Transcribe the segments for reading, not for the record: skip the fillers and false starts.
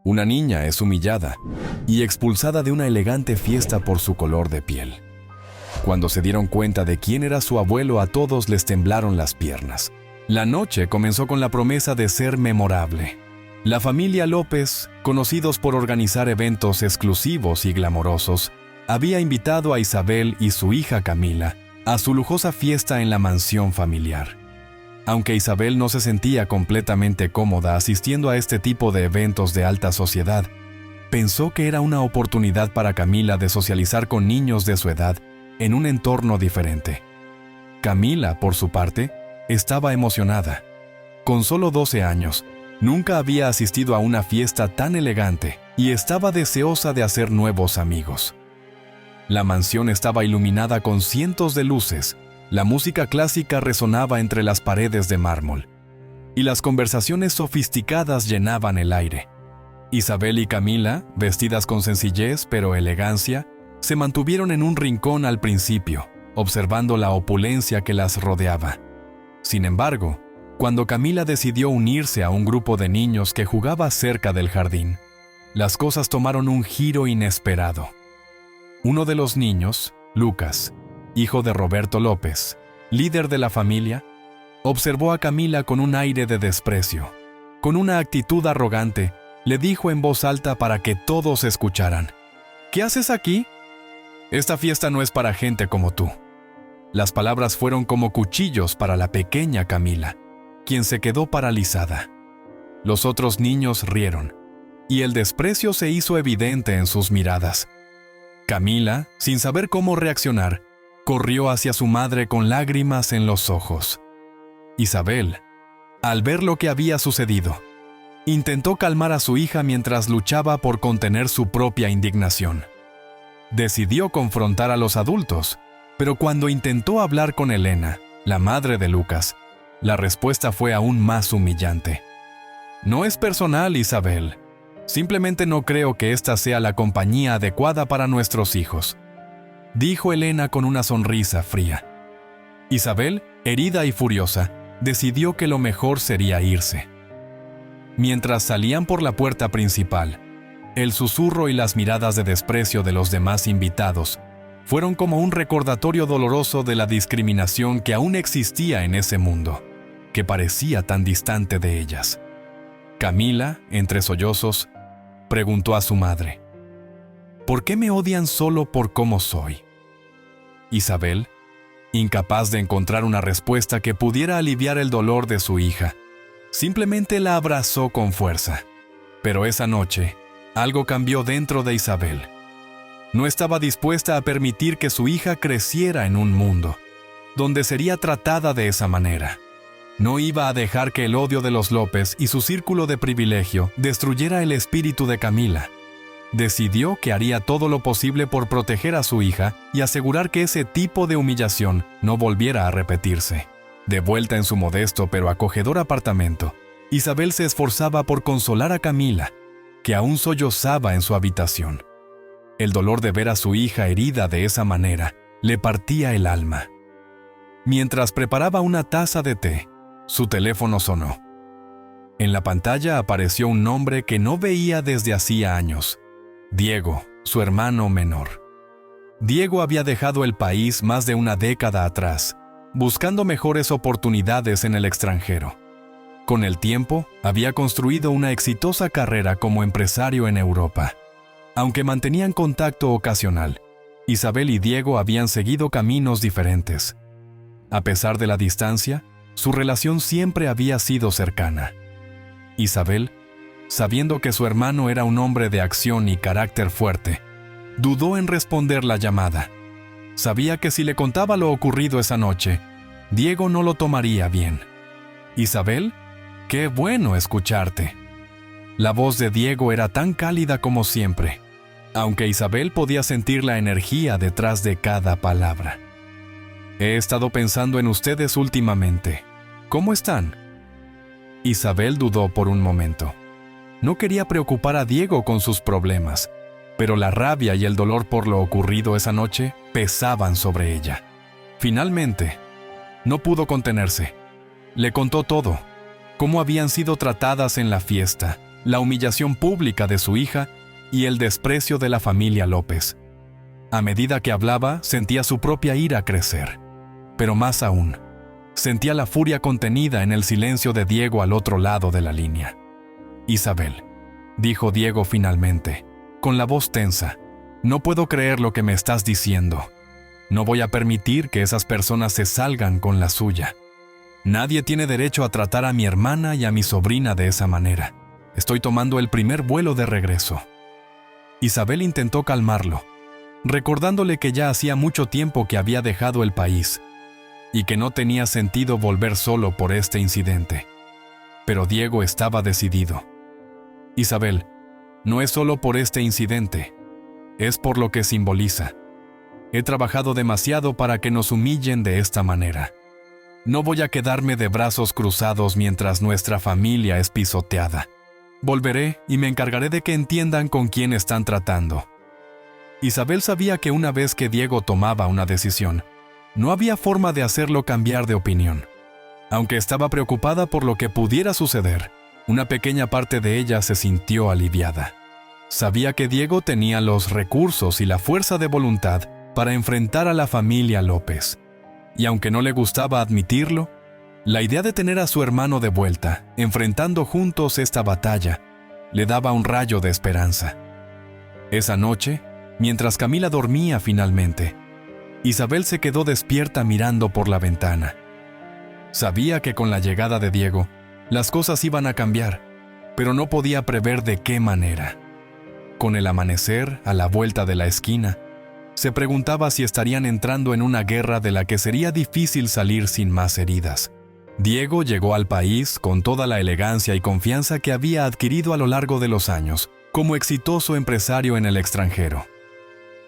Una niña es humillada y expulsada de una elegante fiesta por su color de piel. Cuando se dieron cuenta de quién era su abuelo, a todos les temblaron las piernas. La noche comenzó con la promesa de ser memorable. La familia López, conocidos por organizar eventos exclusivos y glamorosos, había invitado a Isabel y su hija Camila a su lujosa fiesta en la mansión familiar. Aunque Isabel no se sentía completamente cómoda asistiendo a este tipo de eventos de alta sociedad, pensó que era una oportunidad para Camila de socializar con niños de su edad en un entorno diferente. Camila, por su parte, estaba emocionada. Con solo 12 años, nunca había asistido a una fiesta tan elegante y estaba deseosa de hacer nuevos amigos. La mansión estaba iluminada con cientos de luces. La música clásica resonaba entre las paredes de mármol, y las conversaciones sofisticadas llenaban el aire. Isabel y Camila, vestidas con sencillez pero elegancia, se mantuvieron en un rincón al principio, observando la opulencia que las rodeaba. Sin embargo, cuando Camila decidió unirse a un grupo de niños que jugaba cerca del jardín, las cosas tomaron un giro inesperado. Uno de los niños, Lucas, hijo de Roberto López, líder de la familia, observó a Camila con un aire de desprecio. Con una actitud arrogante, le dijo en voz alta para que todos escucharan: ¿Qué haces aquí? Esta fiesta no es para gente como tú. Las palabras fueron como cuchillos para la pequeña Camila, quien se quedó paralizada. Los otros niños rieron, y el desprecio se hizo evidente en sus miradas. Camila, sin saber cómo reaccionar, corrió hacia su madre con lágrimas en los ojos. Isabel, al ver lo que había sucedido, intentó calmar a su hija mientras luchaba por contener su propia indignación. Decidió confrontar a los adultos, pero cuando intentó hablar con Elena, la madre de Lucas, la respuesta fue aún más humillante. No es personal, Isabel. Simplemente no creo que esta sea la compañía adecuada para nuestros hijos, dijo Elena con una sonrisa fría. Isabel, herida y furiosa, decidió que lo mejor sería irse. Mientras salían por la puerta principal, el susurro y las miradas de desprecio de los demás invitados fueron como un recordatorio doloroso de la discriminación que aún existía en ese mundo, que parecía tan distante de ellas. Camila, entre sollozos, preguntó a su madre: ¿Por qué me odian solo por cómo soy? Isabel, incapaz de encontrar una respuesta que pudiera aliviar el dolor de su hija, simplemente la abrazó con fuerza. Pero esa noche, algo cambió dentro de Isabel. No estaba dispuesta a permitir que su hija creciera en un mundo donde sería tratada de esa manera. No iba a dejar que el odio de los López y su círculo de privilegio destruyera el espíritu de Camila. Decidió que haría todo lo posible por proteger a su hija y asegurar que ese tipo de humillación no volviera a repetirse. De vuelta en su modesto pero acogedor apartamento, Isabel se esforzaba por consolar a Camila, que aún sollozaba en su habitación. El dolor de ver a su hija herida de esa manera le partía el alma. Mientras preparaba una taza de té, su teléfono sonó. En la pantalla apareció un nombre que no veía desde hacía años: Diego, su hermano menor. Diego había dejado el país más de una década atrás, buscando mejores oportunidades en el extranjero. Con el tiempo, había construido una exitosa carrera como empresario en Europa. Aunque mantenían contacto ocasional, Isabel y Diego habían seguido caminos diferentes. A pesar de la distancia, su relación siempre había sido cercana. Isabel, sabiendo que su hermano era un hombre de acción y carácter fuerte, dudó en responder la llamada. Sabía que si le contaba lo ocurrido esa noche, Diego no lo tomaría bien. «Isabel, qué bueno escucharte». La voz de Diego era tan cálida como siempre, aunque Isabel podía sentir la energía detrás de cada palabra. «He estado pensando en ustedes últimamente. ¿Cómo están?» Isabel dudó por un momento. No quería preocupar a Diego con sus problemas, pero la rabia y el dolor por lo ocurrido esa noche pesaban sobre ella. Finalmente, no pudo contenerse. Le contó todo: cómo habían sido tratadas en la fiesta, la humillación pública de su hija y el desprecio de la familia López. A medida que hablaba, sentía su propia ira crecer. Pero más aún, sentía la furia contenida en el silencio de Diego al otro lado de la línea. «Isabel», dijo Diego finalmente, con la voz tensa, «no puedo creer lo que me estás diciendo. No voy a permitir que esas personas se salgan con la suya. Nadie tiene derecho a tratar a mi hermana y a mi sobrina de esa manera. Estoy tomando el primer vuelo de regreso». Isabel intentó calmarlo, recordándole que ya hacía mucho tiempo que había dejado el país y que no tenía sentido volver solo por este incidente. Pero Diego estaba decidido. «Isabel, no es solo por este incidente, es por lo que simboliza. He trabajado demasiado para que nos humillen de esta manera. No voy a quedarme de brazos cruzados mientras nuestra familia es pisoteada. Volveré y me encargaré de que entiendan con quién están tratando». Isabel sabía que una vez que Diego tomaba una decisión, no había forma de hacerlo cambiar de opinión. Aunque estaba preocupada por lo que pudiera suceder, una pequeña parte de ella se sintió aliviada. Sabía que Diego tenía los recursos y la fuerza de voluntad para enfrentar a la familia López. Y aunque no le gustaba admitirlo, la idea de tener a su hermano de vuelta, enfrentando juntos esta batalla, le daba un rayo de esperanza. Esa noche, mientras Camila dormía finalmente, Isabel se quedó despierta mirando por la ventana. Sabía que con la llegada de Diego, las cosas iban a cambiar, pero no podía prever de qué manera. Con el amanecer, a la vuelta de la esquina, se preguntaba si estarían entrando en una guerra de la que sería difícil salir sin más heridas. Diego llegó al país con toda la elegancia y confianza que había adquirido a lo largo de los años, como exitoso empresario en el extranjero.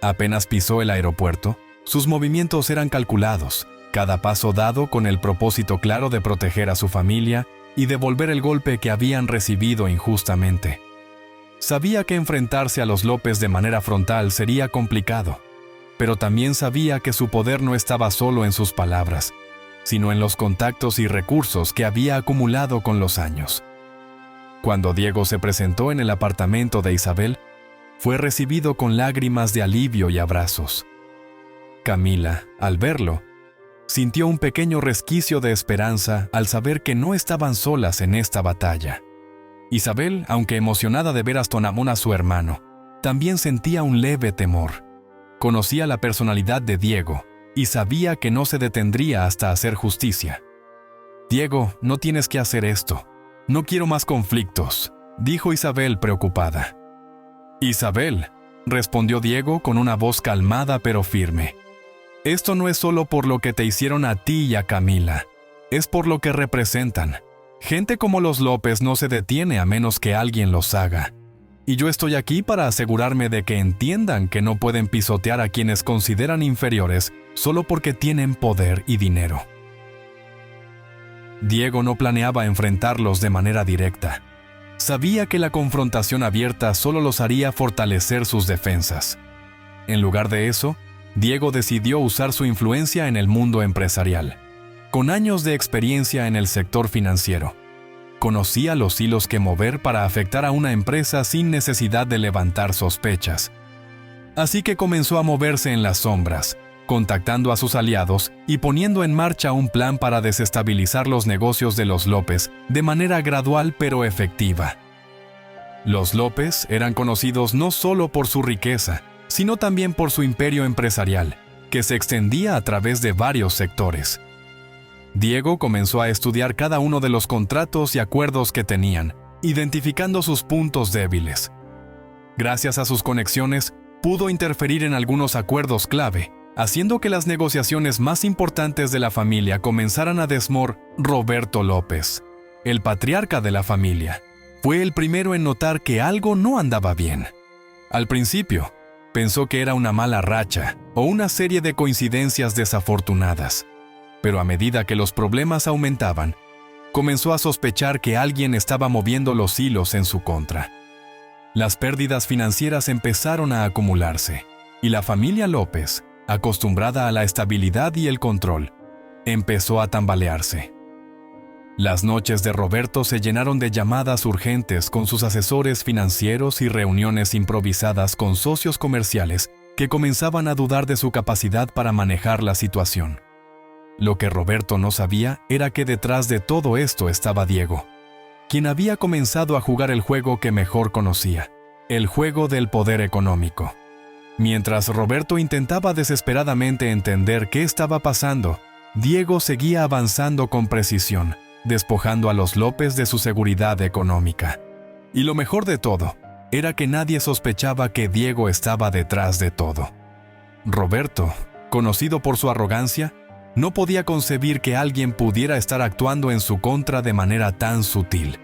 Apenas pisó el aeropuerto, sus movimientos eran calculados, cada paso dado con el propósito claro de proteger a su familia y devolver el golpe que habían recibido injustamente. Sabía que enfrentarse a los López de manera frontal sería complicado, pero también sabía que su poder no estaba solo en sus palabras, sino en los contactos y recursos que había acumulado con los años. Cuando Diego se presentó en el apartamento de Isabel, fue recibido con lágrimas de alivio y abrazos. Camila, al verlo, sintió un pequeño resquicio de esperanza al saber que no estaban solas en esta batalla. Isabel, aunque emocionada de ver a Stonamón a su hermano, también sentía un leve temor. Conocía la personalidad de Diego y sabía que no se detendría hasta hacer justicia. «Diego, no tienes que hacer esto. No quiero más conflictos», dijo Isabel preocupada. «Isabel», respondió Diego con una voz calmada pero firme. «Esto no es solo por lo que te hicieron a ti y a Camila, es por lo que representan. Gente como los López no se detiene a menos que alguien los haga. Y yo estoy aquí para asegurarme de que entiendan que no pueden pisotear a quienes consideran inferiores solo porque tienen poder y dinero». Diego no planeaba enfrentarlos de manera directa. Sabía que la confrontación abierta solo los haría fortalecer sus defensas. En lugar de eso, Diego decidió usar su influencia en el mundo empresarial. Con años de experiencia en el sector financiero, conocía los hilos que mover para afectar a una empresa sin necesidad de levantar sospechas. Así que comenzó a moverse en las sombras, contactando a sus aliados y poniendo en marcha un plan para desestabilizar los negocios de los López de manera gradual pero efectiva. Los López eran conocidos no solo por su riqueza, sino también por su imperio empresarial, que se extendía a través de varios sectores. Diego comenzó a estudiar cada uno de los contratos y acuerdos que tenían, identificando sus puntos débiles. Gracias a sus conexiones, pudo interferir en algunos acuerdos clave, haciendo que las negociaciones más importantes de la familia comenzaran a desmor. Roberto López, el patriarca de la familia, fue el primero en notar que algo no andaba bien. Al principio, pensó que era una mala racha o una serie de coincidencias desafortunadas, pero a medida que los problemas aumentaban, comenzó a sospechar que alguien estaba moviendo los hilos en su contra. Las pérdidas financieras empezaron a acumularse, y la familia López, acostumbrada a la estabilidad y el control, empezó a tambalearse. Las noches de Roberto se llenaron de llamadas urgentes con sus asesores financieros y reuniones improvisadas con socios comerciales que comenzaban a dudar de su capacidad para manejar la situación. Lo que Roberto no sabía era que detrás de todo esto estaba Diego, quien había comenzado a jugar el juego que mejor conocía, el juego del poder económico. Mientras Roberto intentaba desesperadamente entender qué estaba pasando, Diego seguía avanzando con precisión, despojando a los López de su seguridad económica. Y lo mejor de todo era que nadie sospechaba que Diego estaba detrás de todo. Roberto, conocido por su arrogancia, no podía concebir que alguien pudiera estar actuando en su contra de manera tan sutil.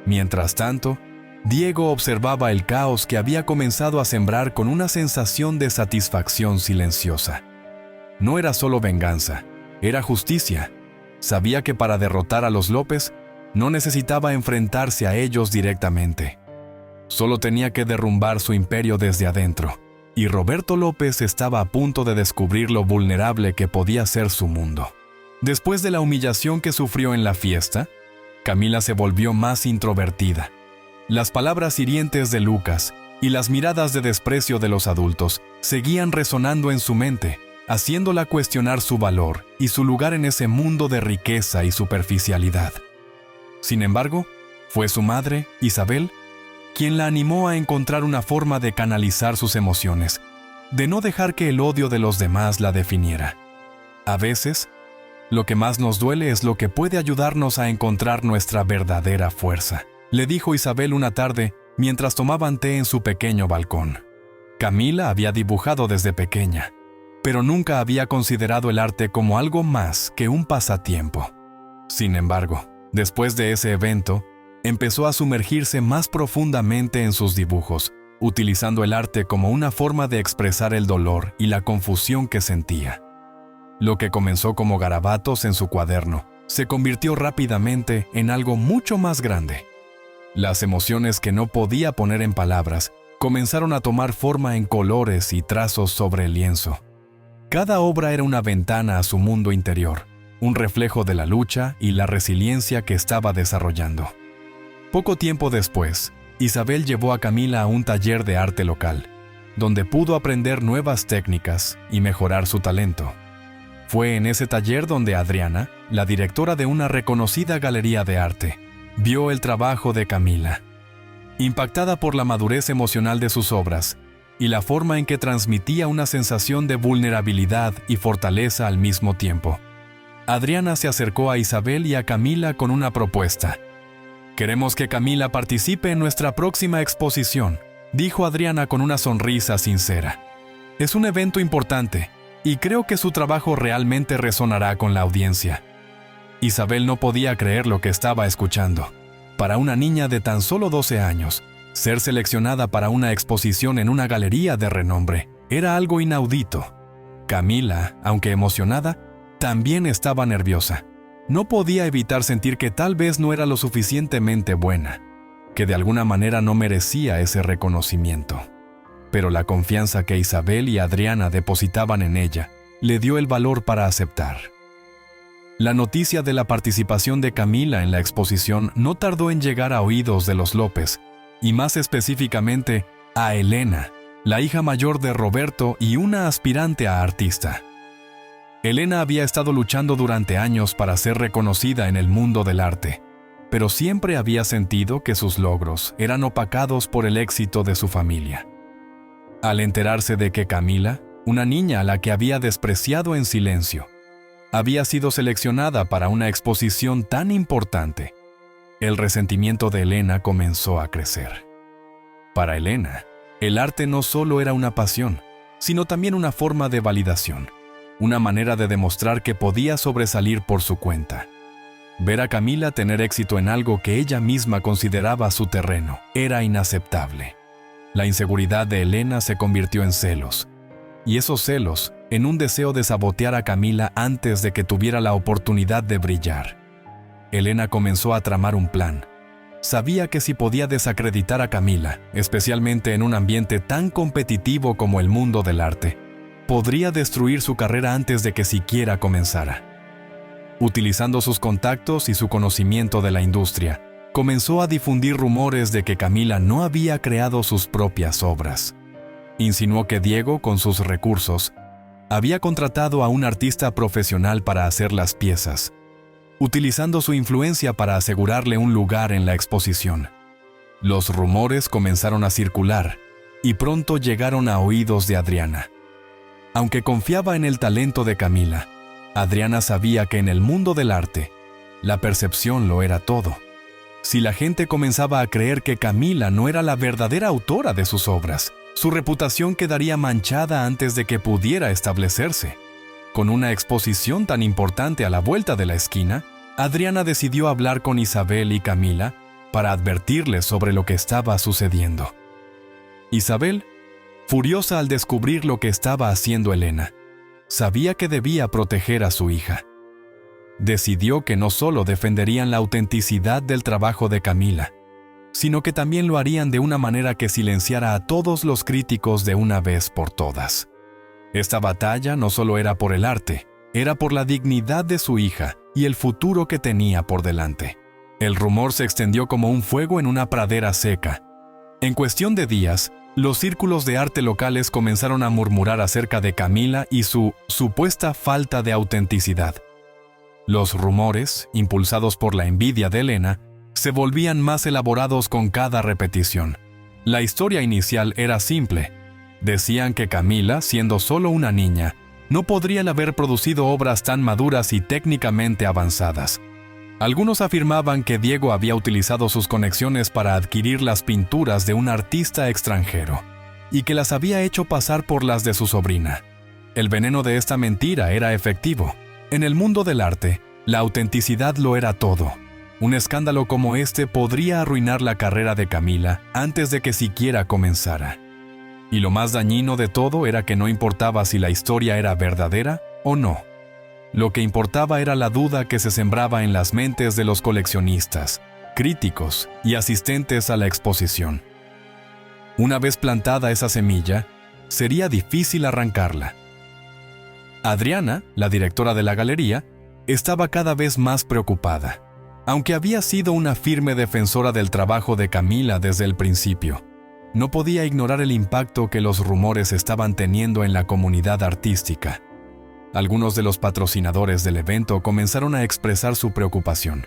Mientras tanto, Diego observaba el caos que había comenzado a sembrar con una sensación de satisfacción silenciosa. No era solo venganza, era justicia. Sabía que para derrotar a los López, no necesitaba enfrentarse a ellos directamente. Solo tenía que derrumbar su imperio desde adentro, y Roberto López estaba a punto de descubrir lo vulnerable que podía ser su mundo. Después de la humillación que sufrió en la fiesta, Camila se volvió más introvertida. Las palabras hirientes de Lucas y las miradas de desprecio de los adultos seguían resonando en su mente, haciéndola cuestionar su valor y su lugar en ese mundo de riqueza y superficialidad. Sin embargo, fue su madre, Isabel, quien la animó a encontrar una forma de canalizar sus emociones, de no dejar que el odio de los demás la definiera. A veces, lo que más nos duele es lo que puede ayudarnos a encontrar nuestra verdadera fuerza, le dijo Isabel una tarde mientras tomaban té en su pequeño balcón. Camila había dibujado desde pequeña, pero nunca había considerado el arte como algo más que un pasatiempo. Sin embargo, después de ese evento, empezó a sumergirse más profundamente en sus dibujos, utilizando el arte como una forma de expresar el dolor y la confusión que sentía. Lo que comenzó como garabatos en su cuaderno se convirtió rápidamente en algo mucho más grande. Las emociones que no podía poner en palabras comenzaron a tomar forma en colores y trazos sobre el lienzo. Cada obra era una ventana a su mundo interior, un reflejo de la lucha y la resiliencia que estaba desarrollando. Poco tiempo después, Isabel llevó a Camila a un taller de arte local, donde pudo aprender nuevas técnicas y mejorar su talento. Fue en ese taller donde Adriana, la directora de una reconocida galería de arte, vio el trabajo de Camila. Impactada por la madurez emocional de sus obras y la forma en que transmitía una sensación de vulnerabilidad y fortaleza al mismo tiempo, Adriana se acercó a Isabel y a Camila con una propuesta. «Queremos que Camila participe en nuestra próxima exposición», dijo Adriana con una sonrisa sincera. «Es un evento importante y creo que su trabajo realmente resonará con la audiencia». Isabel no podía creer lo que estaba escuchando. Para una niña de tan solo 12 años, ser seleccionada para una exposición en una galería de renombre era algo inaudito. Camila, aunque emocionada, también estaba nerviosa. No podía evitar sentir que tal vez no era lo suficientemente buena, que de alguna manera no merecía ese reconocimiento. Pero la confianza que Isabel y Adriana depositaban en ella le dio el valor para aceptar. La noticia de la participación de Camila en la exposición no tardó en llegar a oídos de los López, y más específicamente a Elena, la hija mayor de Roberto y una aspirante a artista. Elena había estado luchando durante años para ser reconocida en el mundo del arte, pero siempre había sentido que sus logros eran opacados por el éxito de su familia. Al enterarse de que Camila, una niña a la que había despreciado en silencio, había sido seleccionada para una exposición tan importante, el resentimiento de Elena comenzó a crecer. Para Elena, el arte no solo era una pasión, sino también una forma de validación, una manera de demostrar que podía sobresalir por su cuenta. Ver a Camila tener éxito en algo que ella misma consideraba su terreno era inaceptable. La inseguridad de Elena se convirtió en celos, y esos celos en un deseo de sabotear a Camila antes de que tuviera la oportunidad de brillar. Elena comenzó a tramar un plan. Sabía que si podía desacreditar a Camila, especialmente en un ambiente tan competitivo como el mundo del arte, podría destruir su carrera antes de que siquiera comenzara. Utilizando sus contactos y su conocimiento de la industria, comenzó a difundir rumores de que Camila no había creado sus propias obras. Insinuó que Diego, con sus recursos, había contratado a un artista profesional para hacer las piezas, utilizando su influencia para asegurarle un lugar en la exposición. Los rumores comenzaron a circular y pronto llegaron a oídos de Adriana. Aunque confiaba en el talento de Camila, Adriana sabía que en el mundo del arte, la percepción lo era todo. Si la gente comenzaba a creer que Camila no era la verdadera autora de sus obras, su reputación quedaría manchada antes de que pudiera establecerse. Con una exposición tan importante a la vuelta de la esquina, Adriana decidió hablar con Isabel y Camila para advertirles sobre lo que estaba sucediendo. Isabel, furiosa al descubrir lo que estaba haciendo Elena, sabía que debía proteger a su hija. Decidió que no solo defenderían la autenticidad del trabajo de Camila, sino que también lo harían de una manera que silenciara a todos los críticos de una vez por todas. Esta batalla no solo era por el arte, era por la dignidad de su hija y el futuro que tenía por delante. El rumor se extendió como un fuego en una pradera seca. En cuestión de días, los círculos de arte locales comenzaron a murmurar acerca de Camila y su supuesta falta de autenticidad. Los rumores, impulsados por la envidia de Elena, se volvían más elaborados con cada repetición. La historia inicial era simple. Decían que Camila, siendo solo una niña, no podría haber producido obras tan maduras y técnicamente avanzadas. Algunos afirmaban que Diego había utilizado sus conexiones para adquirir las pinturas de un artista extranjero y que las había hecho pasar por las de su sobrina. El veneno de esta mentira era efectivo. En el mundo del arte, la autenticidad lo era todo. Un escándalo como este podría arruinar la carrera de Camila antes de que siquiera comenzara. Y lo más dañino de todo era que no importaba si la historia era verdadera o no. Lo que importaba era la duda que se sembraba en las mentes de los coleccionistas, críticos y asistentes a la exposición. Una vez plantada esa semilla, sería difícil arrancarla. Adriana, la directora de la galería, estaba cada vez más preocupada. Aunque había sido una firme defensora del trabajo de Camila desde el principio, no podía ignorar el impacto que los rumores estaban teniendo en la comunidad artística. Algunos de los patrocinadores del evento comenzaron a expresar su preocupación.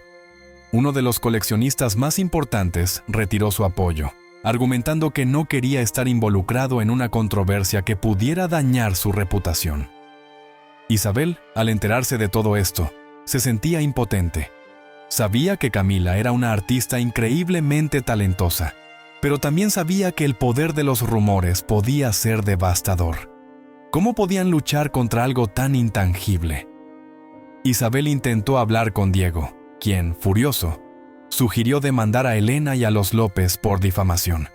Uno de los coleccionistas más importantes retiró su apoyo, argumentando que no quería estar involucrado en una controversia que pudiera dañar su reputación. Isabel, al enterarse de todo esto, se sentía impotente. Sabía que Camila era una artista increíblemente talentosa, pero también sabía que el poder de los rumores podía ser devastador. ¿Cómo podían luchar contra algo tan intangible? Isabel intentó hablar con Diego, quien, furioso, sugirió demandar a Elena y a los López por difamación.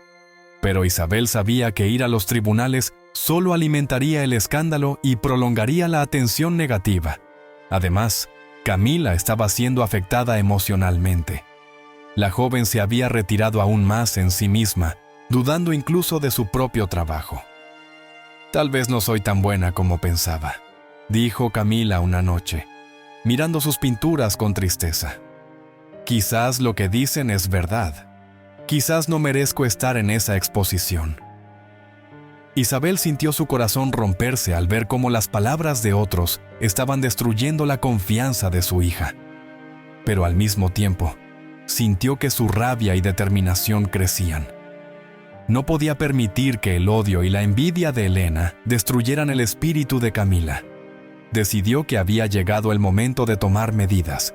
Pero Isabel sabía que ir a los tribunales solo alimentaría el escándalo y prolongaría la atención negativa. Además, Camila estaba siendo afectada emocionalmente. La joven se había retirado aún más en sí misma, dudando incluso de su propio trabajo. «Tal vez no soy tan buena como pensaba», dijo Camila una noche, mirando sus pinturas con tristeza. «Quizás lo que dicen es verdad. Quizás no merezco estar en esa exposición». Isabel sintió su corazón romperse al ver cómo las palabras de otros estaban destruyendo la confianza de su hija. Pero al mismo tiempo, sintió que su rabia y determinación crecían. No podía permitir que el odio y la envidia de Elena destruyeran el espíritu de Camila. Decidió que había llegado el momento de tomar medidas.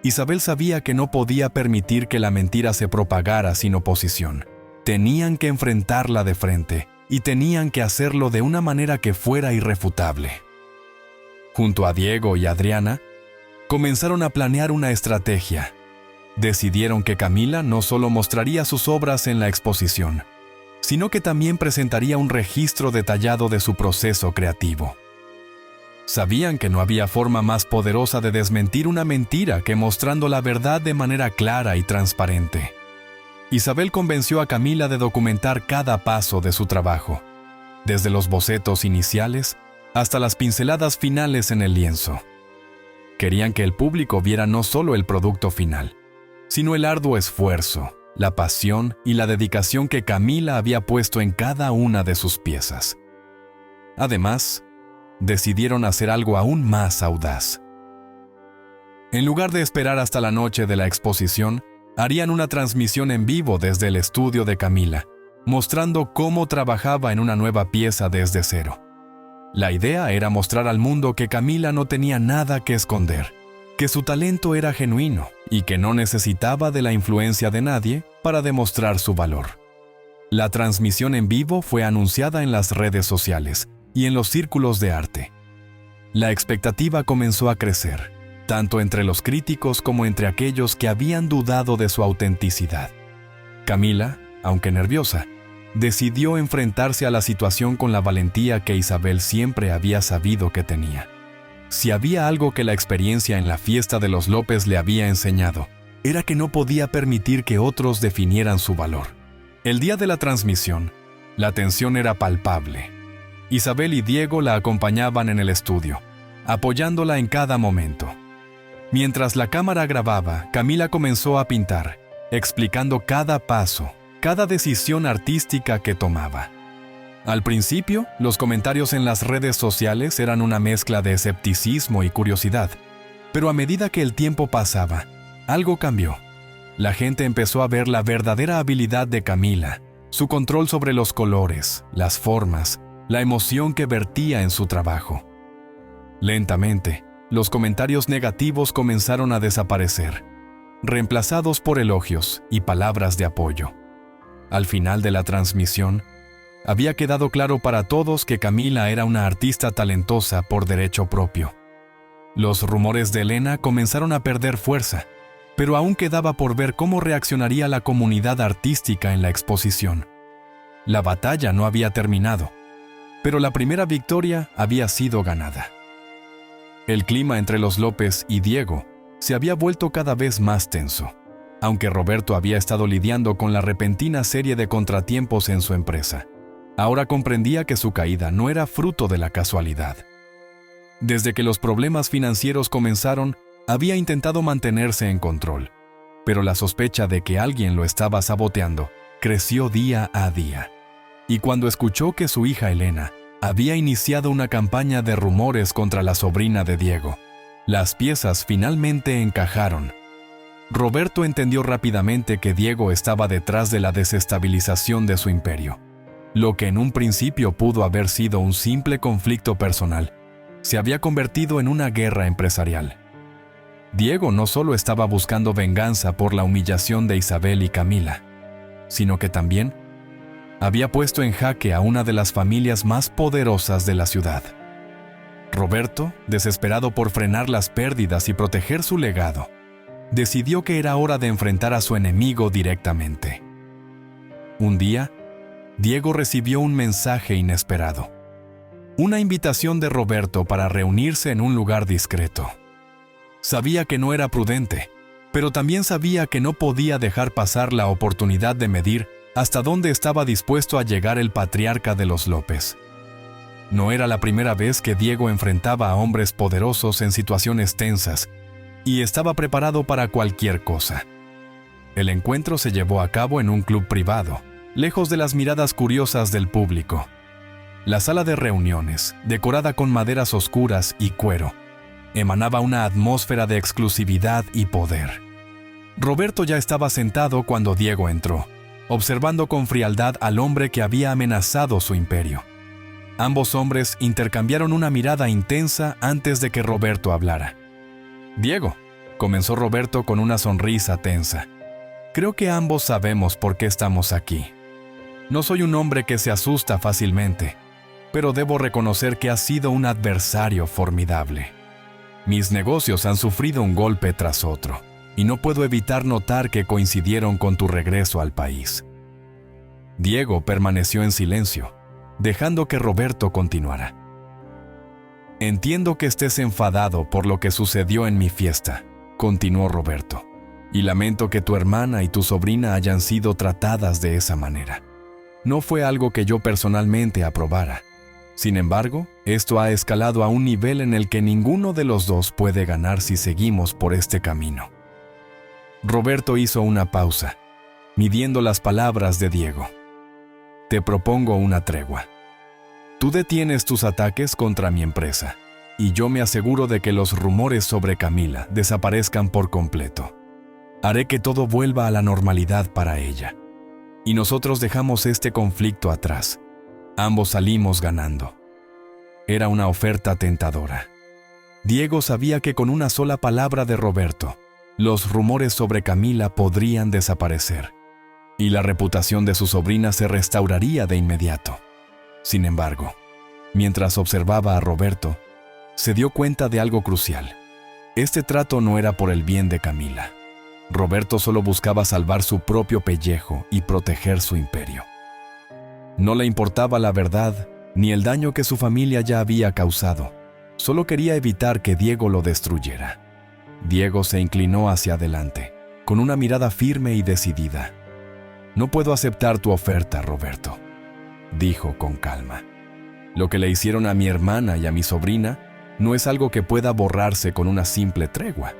Isabel sabía que no podía permitir que la mentira se propagara sin oposición. Tenían que enfrentarla de frente y tenían que hacerlo de una manera que fuera irrefutable. Junto a Diego y Adriana, comenzaron a planear una estrategia. Decidieron que Camila no solo mostraría sus obras en la exposición, sino que también presentaría un registro detallado de su proceso creativo. Sabían que no había forma más poderosa de desmentir una mentira que mostrando la verdad de manera clara y transparente. Isabel convenció a Camila de documentar cada paso de su trabajo, desde los bocetos iniciales hasta las pinceladas finales en el lienzo. Querían que el público viera no solo el producto final, sino el arduo esfuerzo, la pasión y la dedicación que Camila había puesto en cada una de sus piezas. Además, decidieron hacer algo aún más audaz. En lugar de esperar hasta la noche de la exposición, harían una transmisión en vivo desde el estudio de Camila, mostrando cómo trabajaba en una nueva pieza desde cero. La idea era mostrar al mundo que Camila no tenía nada que esconder, que su talento era genuino y que no necesitaba de la influencia de nadie para demostrar su valor. La transmisión en vivo fue anunciada en las redes sociales y en los círculos de arte. La expectativa comenzó a crecer, tanto entre los críticos como entre aquellos que habían dudado de su autenticidad. Camila, aunque nerviosa, decidió enfrentarse a la situación con la valentía que Isabel siempre había sabido que tenía. Si había algo que la experiencia en la fiesta de los López le había enseñado, era que no podía permitir que otros definieran su valor. El día de la transmisión, la tensión era palpable. Isabel y Diego la acompañaban en el estudio, apoyándola en cada momento. Mientras la cámara grababa, Camila comenzó a pintar, explicando cada paso, cada decisión artística que tomaba. Al principio, los comentarios en las redes sociales eran una mezcla de escepticismo y curiosidad, pero a medida que el tiempo pasaba, algo cambió. La gente empezó a ver la verdadera habilidad de Camila, su control sobre los colores, las formas, la emoción que vertía en su trabajo. Lentamente, los comentarios negativos comenzaron a desaparecer, reemplazados por elogios y palabras de apoyo. Al final de la transmisión, había quedado claro para todos que Camila era una artista talentosa por derecho propio. Los rumores de Elena comenzaron a perder fuerza, pero aún quedaba por ver cómo reaccionaría la comunidad artística en la exposición. La batalla no había terminado, pero la primera victoria había sido ganada. El clima entre los López y Diego se había vuelto cada vez más tenso, aunque Roberto había estado lidiando con la repentina serie de contratiempos en su empresa. Ahora comprendía que su caída no era fruto de la casualidad. Desde que los problemas financieros comenzaron, había intentado mantenerse en control, pero la sospecha de que alguien lo estaba saboteando creció día a día. Y cuando escuchó que su hija Elena había iniciado una campaña de rumores contra la sobrina de Diego, las piezas finalmente encajaron. Roberto entendió rápidamente que Diego estaba detrás de la desestabilización de su imperio. Lo que en un principio pudo haber sido un simple conflicto personal, se había convertido en una guerra empresarial. Diego no solo estaba buscando venganza por la humillación de Isabel y Camila, sino que también había puesto en jaque a una de las familias más poderosas de la ciudad. Roberto, desesperado por frenar las pérdidas y proteger su legado, decidió que era hora de enfrentar a su enemigo directamente. Un día, Diego recibió un mensaje inesperado. Una invitación de Roberto para reunirse en un lugar discreto. Sabía que no era prudente, pero también sabía que no podía dejar pasar la oportunidad de medir hasta dónde estaba dispuesto a llegar el patriarca de los López. No era la primera vez que Diego enfrentaba a hombres poderosos en situaciones tensas, y estaba preparado para cualquier cosa. El encuentro se llevó a cabo en un club privado, lejos de las miradas curiosas del público. La sala de reuniones, decorada con maderas oscuras y cuero, emanaba una atmósfera de exclusividad y poder. Roberto ya estaba sentado cuando Diego entró, observando con frialdad al hombre que había amenazado su imperio. Ambos hombres intercambiaron una mirada intensa antes de que Roberto hablara. «Diego», comenzó Roberto con una sonrisa tensa, «creo que ambos sabemos por qué estamos aquí. No soy un hombre que se asusta fácilmente, pero debo reconocer que has sido un adversario formidable. Mis negocios han sufrido un golpe tras otro, y no puedo evitar notar que coincidieron con tu regreso al país». Diego permaneció en silencio, dejando que Roberto continuara. «Entiendo que estés enfadado por lo que sucedió en mi fiesta», continuó Roberto, «y lamento que tu hermana y tu sobrina hayan sido tratadas de esa manera. No fue algo que yo personalmente aprobara, Sin embargo, esto ha escalado a un nivel en el que ninguno de los dos puede ganar si seguimos por este camino. Roberto hizo una pausa, midiendo las palabras de Diego. Te propongo una tregua. Tú detienes tus ataques contra mi empresa, y yo me aseguro de que los rumores sobre Camila desaparezcan por completo. Haré que todo vuelva a la normalidad para ella. Y nosotros dejamos este conflicto atrás. Ambos salimos ganando. Era una oferta tentadora. Diego sabía que con una sola palabra de Roberto, los rumores sobre Camila podrían desaparecer, y la reputación de su sobrina se restauraría de inmediato. Sin embargo, mientras observaba a Roberto, se dio cuenta de algo crucial. Este trato no era por el bien de Camila. Roberto solo buscaba salvar su propio pellejo y proteger su imperio. No le importaba la verdad ni el daño que su familia ya había causado. Solo quería evitar que Diego lo destruyera. Diego se inclinó hacia adelante, con una mirada firme y decidida. No puedo aceptar tu oferta, Roberto, dijo con calma. Lo que le hicieron a mi hermana y a mi sobrina no es algo que pueda borrarse con una simple tregua.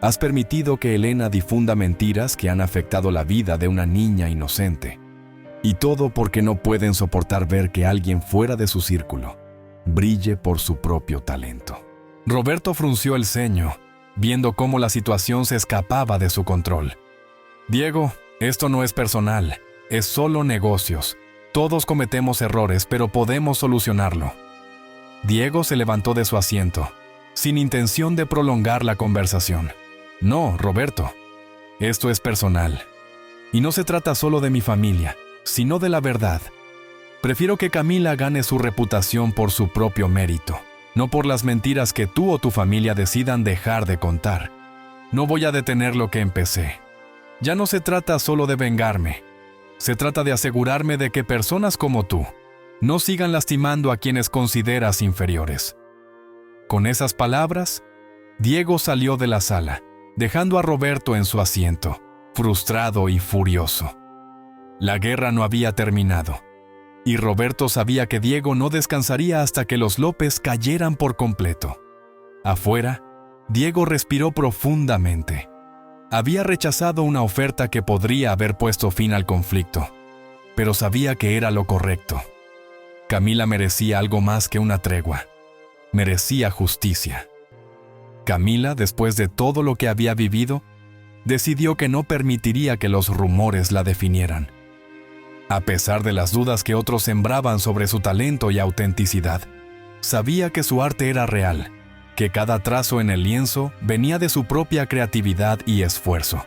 Has permitido que Elena difunda mentiras que han afectado la vida de una niña inocente. Y todo porque no pueden soportar ver que alguien fuera de su círculo brille por su propio talento. Roberto frunció el ceño, viendo cómo la situación se escapaba de su control. Diego, esto no es personal, es solo negocios. Todos cometemos errores, pero podemos solucionarlo. Diego se levantó de su asiento, sin intención de prolongar la conversación. No, Roberto, esto es personal. Y no se trata solo de mi familia, sino de la verdad. Prefiero que Camila gane su reputación por su propio mérito, no por las mentiras que tú o tu familia decidan dejar de contar. No voy a detener lo que empecé. Ya no se trata solo de vengarme. Se trata de asegurarme de que personas como tú no sigan lastimando a quienes consideras inferiores. Con esas palabras, Diego salió de la sala, dejando a Roberto en su asiento, frustrado y furioso. La guerra no había terminado, y Roberto sabía que Diego no descansaría hasta que los López cayeran por completo. Afuera, Diego respiró profundamente. Había rechazado una oferta que podría haber puesto fin al conflicto, pero sabía que era lo correcto. Camila merecía algo más que una tregua. Merecía justicia. Camila, después de todo lo que había vivido, decidió que no permitiría que los rumores la definieran. A pesar de las dudas que otros sembraban sobre su talento y autenticidad, sabía que su arte era real, que cada trazo en el lienzo venía de su propia creatividad y esfuerzo.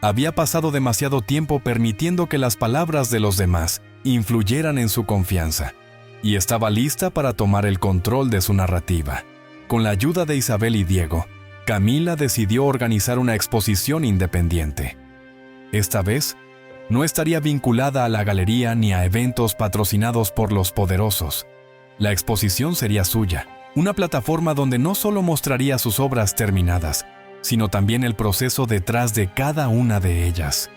Había pasado demasiado tiempo permitiendo que las palabras de los demás influyeran en su confianza, y estaba lista para tomar el control de su narrativa. Con la ayuda de Isabel y Diego, Camila decidió organizar una exposición independiente. Esta vez, no estaría vinculada a la galería ni a eventos patrocinados por los poderosos. La exposición sería suya, una plataforma donde no solo mostraría sus obras terminadas, sino también el proceso detrás de cada una de ellas.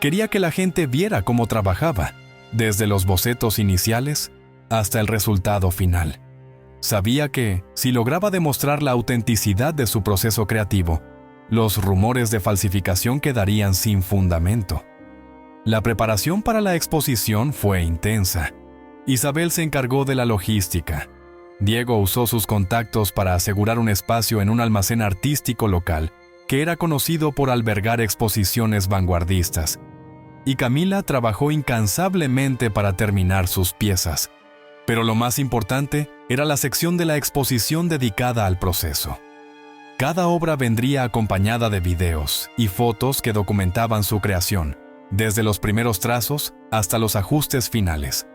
Quería que la gente viera cómo trabajaba, desde los bocetos iniciales hasta el resultado final. Sabía que, si lograba demostrar la autenticidad de su proceso creativo, los rumores de falsificación quedarían sin fundamento. La preparación para la exposición fue intensa. Isabel se encargó de la logística. Diego usó sus contactos para asegurar un espacio en un almacén artístico local que era conocido por albergar exposiciones vanguardistas. Y Camila trabajó incansablemente para terminar sus piezas. Pero lo más importante era la sección de la exposición dedicada al proceso. Cada obra vendría acompañada de videos y fotos que documentaban su creación, desde los primeros trazos hasta los ajustes finales.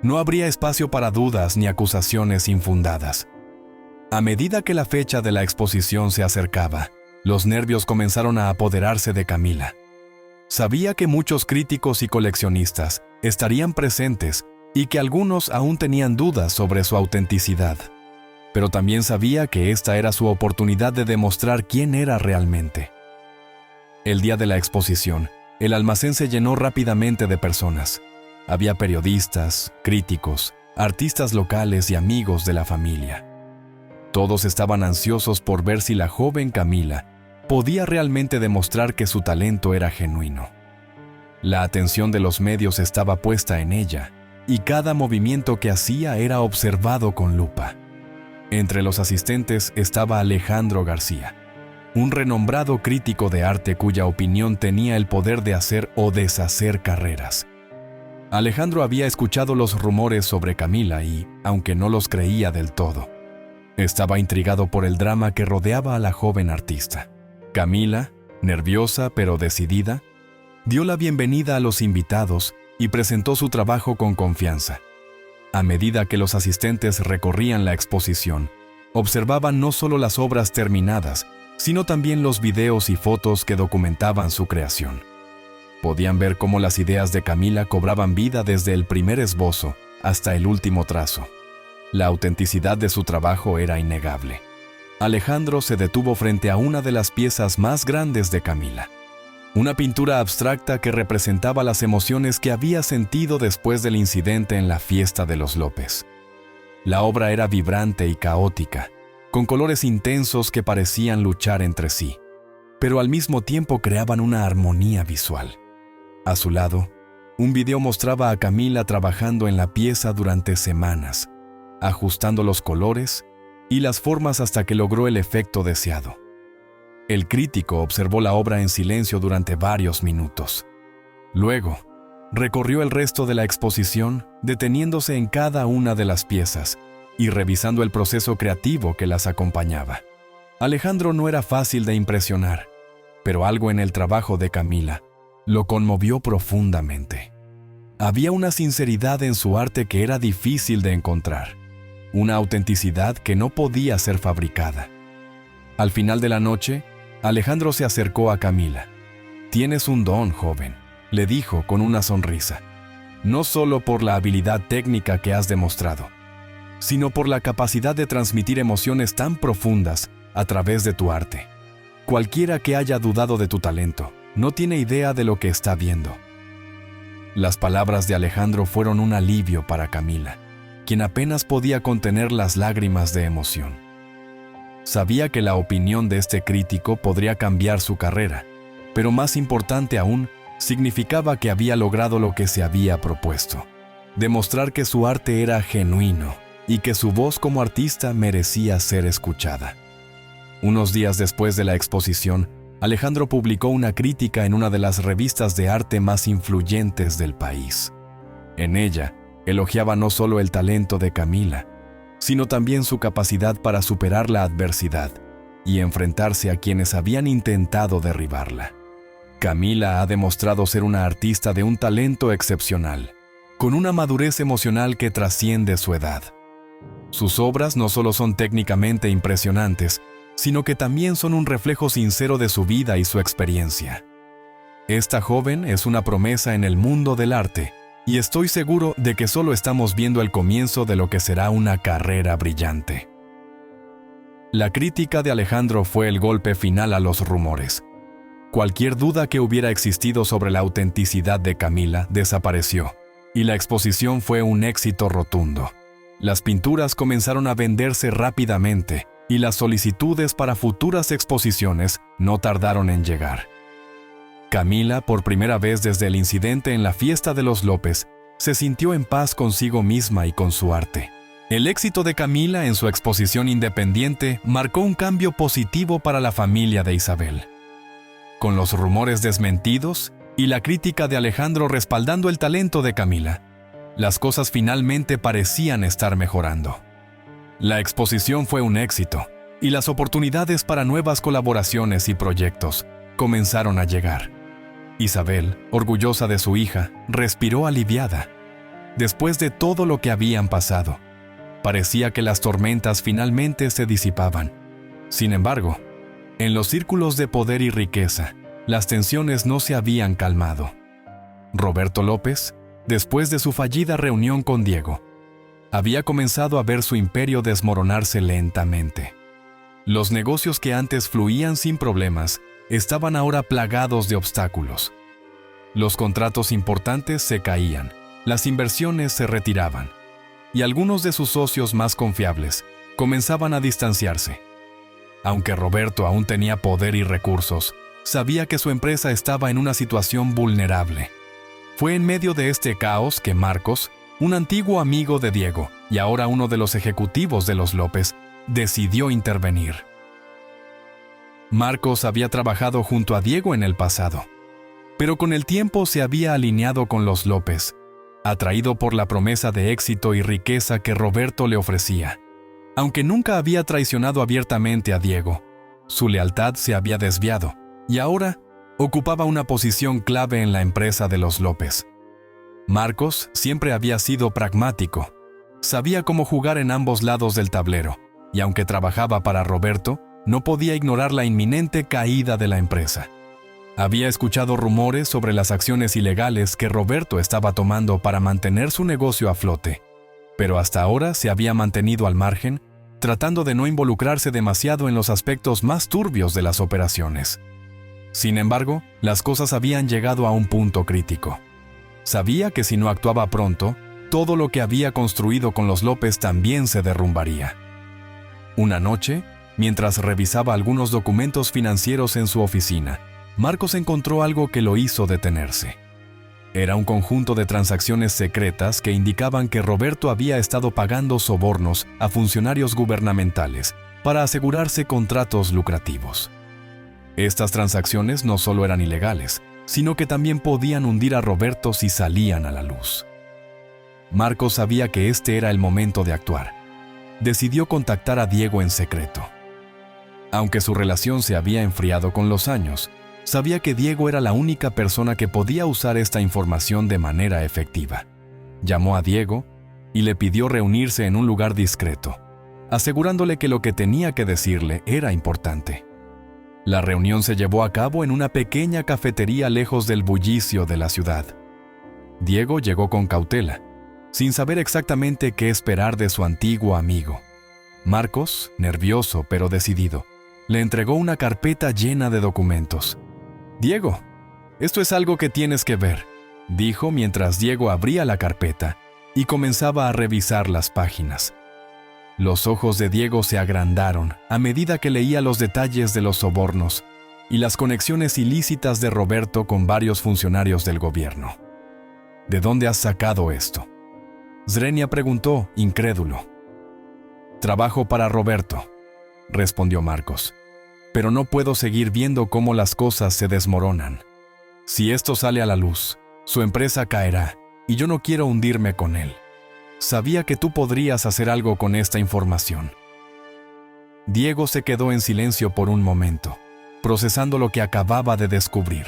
No habría espacio para dudas ni acusaciones infundadas. A medida que la fecha de la exposición se acercaba, los nervios comenzaron a apoderarse de Camila. Sabía que muchos críticos y coleccionistas estarían presentes y que algunos aún tenían dudas sobre su autenticidad. Pero también sabía que esta era su oportunidad de demostrar quién era realmente. El día de la exposición, el almacén se llenó rápidamente de personas. Había periodistas, críticos artistas locales y amigos de la familia. Todos estaban ansiosos por ver si la joven Camila podía realmente demostrar que su talento era genuino. La atención de los medios estaba puesta en ella, y cada movimiento que hacía era observado con lupa. Entre los asistentes estaba Alejandro García, un renombrado crítico de arte cuya opinión tenía el poder de hacer o deshacer carreras. Alejandro había escuchado los rumores sobre Camila y, aunque no los creía del todo, estaba intrigado por el drama que rodeaba a la joven artista. Camila, nerviosa pero decidida, dio la bienvenida a los invitados y presentó su trabajo con confianza. A medida que los asistentes recorrían la exposición, observaban no solo las obras terminadas, sino también los videos y fotos que documentaban su creación. Podían ver cómo las ideas de Camila cobraban vida desde el primer esbozo hasta el último trazo. La autenticidad de su trabajo era innegable. Alejandro se detuvo frente a una de las piezas más grandes de Camila. Una pintura abstracta que representaba las emociones que había sentido después del incidente en la fiesta de los López. La obra era vibrante y caótica, con colores intensos que parecían luchar entre sí, pero al mismo tiempo creaban una armonía visual. A su lado, un video mostraba a Camila trabajando en la pieza durante semanas, ajustando los colores y las formas hasta que logró el efecto deseado. El crítico observó la obra en silencio durante varios minutos. Luego, recorrió el resto de la exposición, deteniéndose en cada una de las piezas y revisando el proceso creativo que las acompañaba. Alejandro no era fácil de impresionar, pero algo en el trabajo de Camila lo conmovió profundamente. Había una sinceridad en su arte que era difícil de encontrar, una autenticidad que no podía ser fabricada. Al final de la noche, Alejandro se acercó a Camila. «Tienes un don, joven», le dijo con una sonrisa, «no solo por la habilidad técnica que has demostrado, sino por la capacidad de transmitir emociones tan profundas a través de tu arte. Cualquiera que haya dudado de tu talento no tiene idea de lo que está viendo». Las palabras de Alejandro fueron un alivio para Camila, quien apenas podía contener las lágrimas de emoción. Sabía que la opinión de este crítico podría cambiar su carrera, pero más importante aún, significaba que había logrado lo que se había propuesto: demostrar que su arte era genuino y que su voz como artista merecía ser escuchada. Unos días después de la exposición, Alejandro publicó una crítica en una de las revistas de arte más influyentes del país. En ella, elogiaba no solo el talento de Camila, sino también su capacidad para superar la adversidad y enfrentarse a quienes habían intentado derribarla. Camila ha demostrado ser una artista de un talento excepcional, con una madurez emocional que trasciende su edad. Sus obras no solo son técnicamente impresionantes, sino que también son un reflejo sincero de su vida y su experiencia. Esta joven es una promesa en el mundo del arte, y estoy seguro de que solo estamos viendo el comienzo de lo que será una carrera brillante. La crítica de Alejandro fue el golpe final a los rumores. Cualquier duda que hubiera existido sobre la autenticidad de Camila desapareció, y la exposición fue un éxito rotundo. Las pinturas comenzaron a venderse rápidamente, y las solicitudes para futuras exposiciones no tardaron en llegar. Camila, por primera vez desde el incidente en la fiesta de los López, se sintió en paz consigo misma y con su arte. El éxito de Camila en su exposición independiente marcó un cambio positivo para la familia de Isabel. Con los rumores desmentidos y la crítica de Alejandro respaldando el talento de Camila, las cosas finalmente parecían estar mejorando. La exposición fue un éxito, y las oportunidades para nuevas colaboraciones y proyectos comenzaron a llegar. Isabel, orgullosa de su hija, respiró aliviada. Después de todo lo que habían pasado, parecía que las tormentas finalmente se disipaban. Sin embargo, en los círculos de poder y riqueza, las tensiones no se habían calmado. Roberto López, después de su fallida reunión con Diego, había comenzado a ver su imperio desmoronarse lentamente. Los negocios que antes fluían sin problemas estaban ahora plagados de obstáculos. Los contratos importantes se caían, las inversiones se retiraban, y algunos de sus socios más confiables comenzaban a distanciarse. Aunque Roberto aún tenía poder y recursos, sabía que su empresa estaba en una situación vulnerable. Fue en medio de este caos que Marcos, un antiguo amigo de Diego y ahora uno de los ejecutivos de los López, decidió intervenir. Marcos había trabajado junto a Diego en el pasado, pero con el tiempo se había alineado con los López, atraído por la promesa de éxito y riqueza que Roberto le ofrecía. Aunque nunca había traicionado abiertamente a Diego, su lealtad se había desviado y ahora ocupaba una posición clave en la empresa de los López. Marcos siempre había sido pragmático, sabía cómo jugar en ambos lados del tablero, y aunque trabajaba para Roberto, no podía ignorar la inminente caída de la empresa. Había escuchado rumores sobre las acciones ilegales que Roberto estaba tomando para mantener su negocio a flote, pero hasta ahora se había mantenido al margen, tratando de no involucrarse demasiado en los aspectos más turbios de las operaciones. Sin embargo, las cosas habían llegado a un punto crítico. Sabía que si no actuaba pronto, todo lo que había construido con los López también se derrumbaría. Una noche, mientras revisaba algunos documentos financieros en su oficina, Marcos encontró algo que lo hizo detenerse. Era un conjunto de transacciones secretas que indicaban que Roberto había estado pagando sobornos a funcionarios gubernamentales para asegurarse contratos lucrativos. Estas transacciones no solo eran ilegales, sino que también podían hundir a Roberto si salían a la luz. Marcos sabía que este era el momento de actuar. Decidió contactar a Diego en secreto. Aunque su relación se había enfriado con los años, sabía que Diego era la única persona que podía usar esta información de manera efectiva. Llamó a Diego y le pidió reunirse en un lugar discreto, asegurándole que lo que tenía que decirle era importante. La reunión se llevó a cabo en una pequeña cafetería lejos del bullicio de la ciudad. Diego llegó con cautela, sin saber exactamente qué esperar de su antiguo amigo. Marcos, nervioso pero decidido, le entregó una carpeta llena de documentos. «Diego, esto es algo que tienes que ver», dijo mientras Diego abría la carpeta y comenzaba a revisar las páginas. Los ojos de Diego se agrandaron a medida que leía los detalles de los sobornos y las conexiones ilícitas de Roberto con varios funcionarios del gobierno. «¿De dónde has sacado esto?», Zrenia preguntó, incrédulo. «Trabajo para Roberto», respondió Marcos. «Pero no puedo seguir viendo cómo las cosas se desmoronan. Si esto sale a la luz, su empresa caerá y yo no quiero hundirme con él. Sabía que tú podrías hacer algo con esta información». Diego se quedó en silencio por un momento, procesando lo que acababa de descubrir.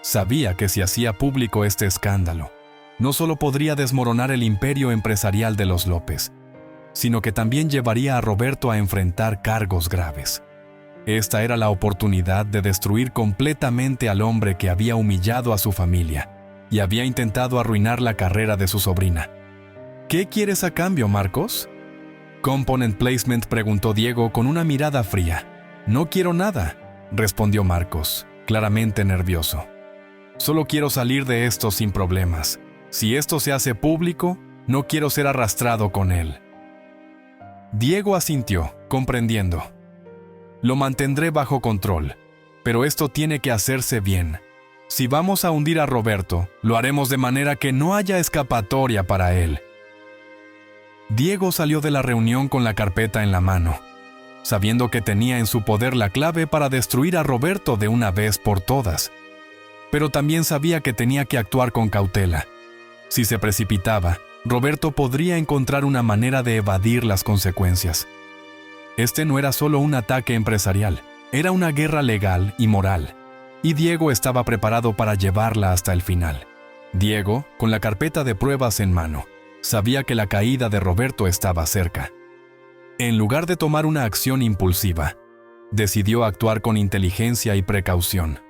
Sabía que si hacía público este escándalo, no solo podría desmoronar el imperio empresarial de los López, sino que también llevaría a Roberto a enfrentar cargos graves. Esta era la oportunidad de destruir completamente al hombre que había humillado a su familia y había intentado arruinar la carrera de su sobrina. «¿Qué quieres a cambio, Marcos?», Component Placement preguntó Diego con una mirada fría. «No quiero nada», respondió Marcos, claramente nervioso. «Solo quiero salir de esto sin problemas. Si esto se hace público, no quiero ser arrastrado con él». Diego asintió, comprendiendo. «Lo mantendré bajo control, pero esto tiene que hacerse bien. Si vamos a hundir a Roberto, lo haremos de manera que no haya escapatoria para él». Diego salió de la reunión con la carpeta en la mano, sabiendo que tenía en su poder la clave para destruir a Roberto de una vez por todas. Pero también sabía que tenía que actuar con cautela. Si se precipitaba, Roberto podría encontrar una manera de evadir las consecuencias. Este no era solo un ataque empresarial, era una guerra legal y moral, y Diego estaba preparado para llevarla hasta el final. Diego, con la carpeta de pruebas en mano, sabía que la caída de Roberto estaba cerca. En lugar de tomar una acción impulsiva, decidió actuar con inteligencia y precaución.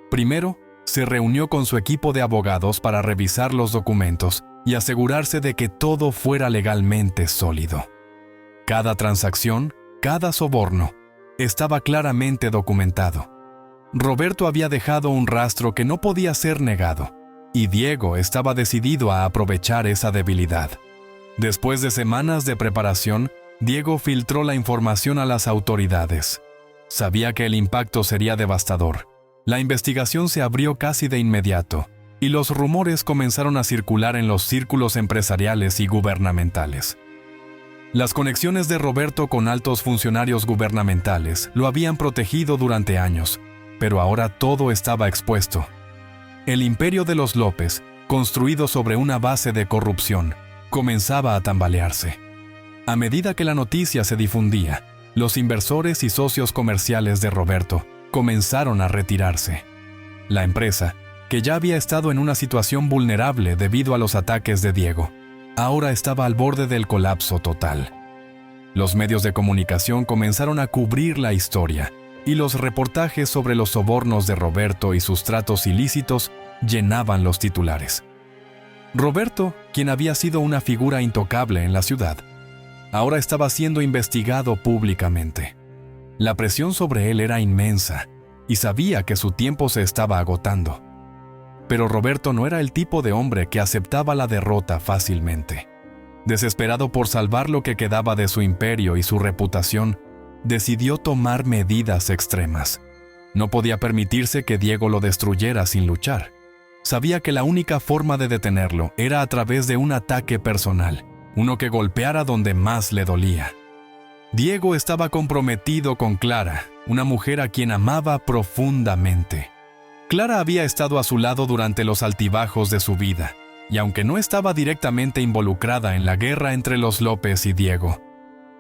Primero, se reunió con su equipo de abogados para revisar los documentos y asegurarse de que todo fuera legalmente sólido. Cada transacción, cada soborno, estaba claramente documentado. Roberto había dejado un rastro que no podía ser negado, y Diego estaba decidido a aprovechar esa debilidad. Después de semanas de preparación, Diego filtró la información a las autoridades. Sabía que el impacto sería devastador. La investigación se abrió casi de inmediato, y los rumores comenzaron a circular en los círculos empresariales y gubernamentales. Las conexiones de Roberto con altos funcionarios gubernamentales lo habían protegido durante años, pero ahora todo estaba expuesto. El imperio de los López, construido sobre una base de corrupción, comenzaba a tambalearse. A medida que la noticia se difundía, los inversores y socios comerciales de Roberto comenzaron a retirarse. La empresa, que ya había estado en una situación vulnerable debido a los ataques de Diego, ahora estaba al borde del colapso total. Los medios de comunicación comenzaron a cubrir la historia, y los reportajes sobre los sobornos de Roberto y sus tratos ilícitos llenaban los titulares. Roberto, quien había sido una figura intocable en la ciudad, ahora estaba siendo investigado públicamente. La presión sobre él era inmensa, y sabía que su tiempo se estaba agotando. Pero Roberto no era el tipo de hombre que aceptaba la derrota fácilmente. Desesperado por salvar lo que quedaba de su imperio y su reputación, decidió tomar medidas extremas. No podía permitirse que Diego lo destruyera sin luchar. Sabía que la única forma de detenerlo era a través de un ataque personal, uno que golpeara donde más le dolía. Diego estaba comprometido con Clara, una mujer a quien amaba profundamente. Clara había estado a su lado durante los altibajos de su vida, y aunque no estaba directamente involucrada en la guerra entre los López y Diego,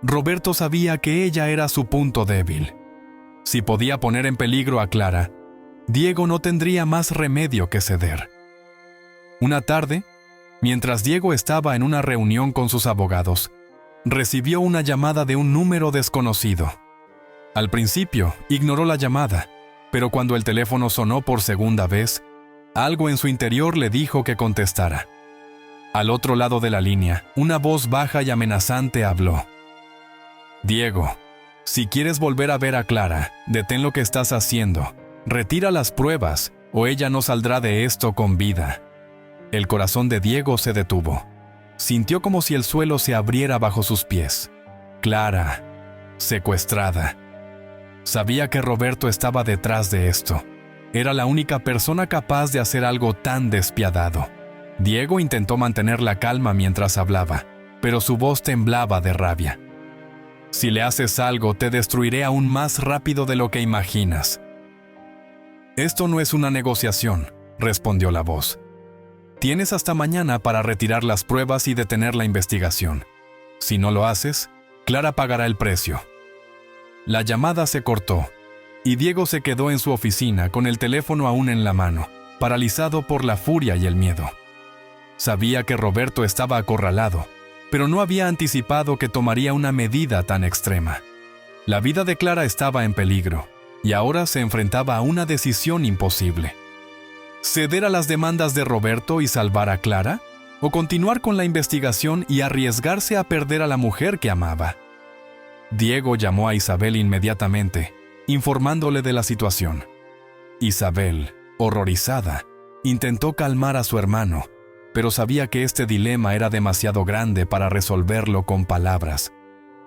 Roberto sabía que ella era su punto débil. Si podía poner en peligro a Clara, Diego no tendría más remedio que ceder. Una tarde, mientras Diego estaba en una reunión con sus abogados, recibió una llamada de un número desconocido. Al principio, ignoró la llamada, pero cuando el teléfono sonó por segunda vez, algo en su interior le dijo que contestara. Al otro lado de la línea, una voz baja y amenazante habló. «Diego, si quieres volver a ver a Clara, detén lo que estás haciendo. Retira las pruebas, o ella no saldrá de esto con vida». El corazón de Diego se detuvo. Sintió como si el suelo se abriera bajo sus pies. Clara, secuestrada. Sabía que Roberto estaba detrás de esto. Era la única persona capaz de hacer algo tan despiadado. Diego intentó mantener la calma mientras hablaba, pero su voz temblaba de rabia. «Si le haces algo, te destruiré aún más rápido de lo que imaginas». «Esto no es una negociación», respondió la voz. «Tienes hasta mañana para retirar las pruebas y detener la investigación. Si no lo haces, Clara pagará el precio». La llamada se cortó, y Diego se quedó en su oficina con el teléfono aún en la mano, paralizado por la furia y el miedo. Sabía que Roberto estaba acorralado, pero no había anticipado que tomaría una medida tan extrema. La vida de Clara estaba en peligro, y ahora se enfrentaba a una decisión imposible. ¿Ceder a las demandas de Roberto y salvar a Clara? ¿O continuar con la investigación y arriesgarse a perder a la mujer que amaba? Diego llamó a Isabel inmediatamente, informándole de la situación. Isabel, horrorizada, intentó calmar a su hermano, pero sabía que este dilema era demasiado grande para resolverlo con palabras.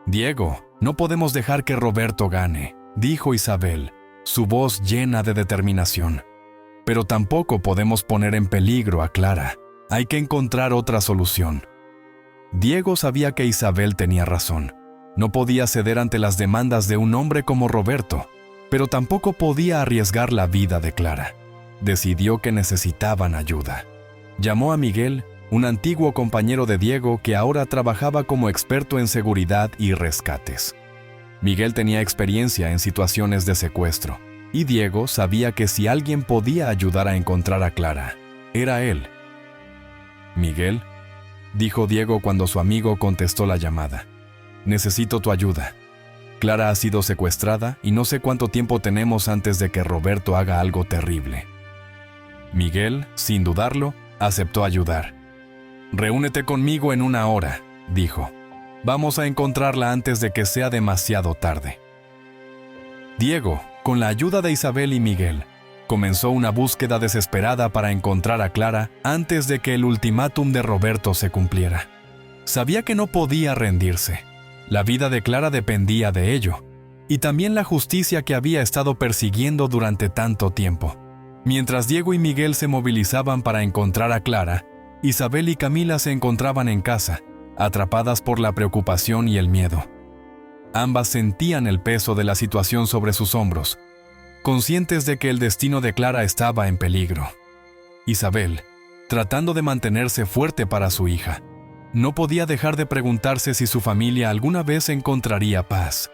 «Diego, no podemos dejar que Roberto gane», dijo Isabel, su voz llena de determinación. «Pero tampoco podemos poner en peligro a Clara. Hay que encontrar otra solución». Diego sabía que Isabel tenía razón. No podía ceder ante las demandas de un hombre como Roberto, pero tampoco podía arriesgar la vida de Clara. Decidió que necesitaban ayuda. Llamó a Miguel, un antiguo compañero de Diego que ahora trabajaba como experto en seguridad y rescates. Miguel tenía experiencia en situaciones de secuestro, y Diego sabía que si alguien podía ayudar a encontrar a Clara, era él. «Miguel», dijo Diego cuando su amigo contestó la llamada, «necesito tu ayuda. Clara ha sido secuestrada y no sé cuánto tiempo tenemos antes de que Roberto haga algo terrible». Miguel, sin dudarlo, aceptó ayudar. «Reúnete conmigo en 1 hora», dijo. «Vamos a encontrarla antes de que sea demasiado tarde». Diego, con la ayuda de Isabel y Miguel, comenzó una búsqueda desesperada para encontrar a Clara antes de que el ultimátum de Roberto se cumpliera. Sabía que no podía rendirse. La vida de Clara dependía de ello, y también la justicia que había estado persiguiendo durante tanto tiempo. Mientras Diego y Miguel se movilizaban para encontrar a Clara, Isabel y Camila se encontraban en casa, atrapadas por la preocupación y el miedo. Ambas sentían el peso de la situación sobre sus hombros, conscientes de que el destino de Clara estaba en peligro. Isabel, tratando de mantenerse fuerte para su hija, no podía dejar de preguntarse si su familia alguna vez encontraría paz.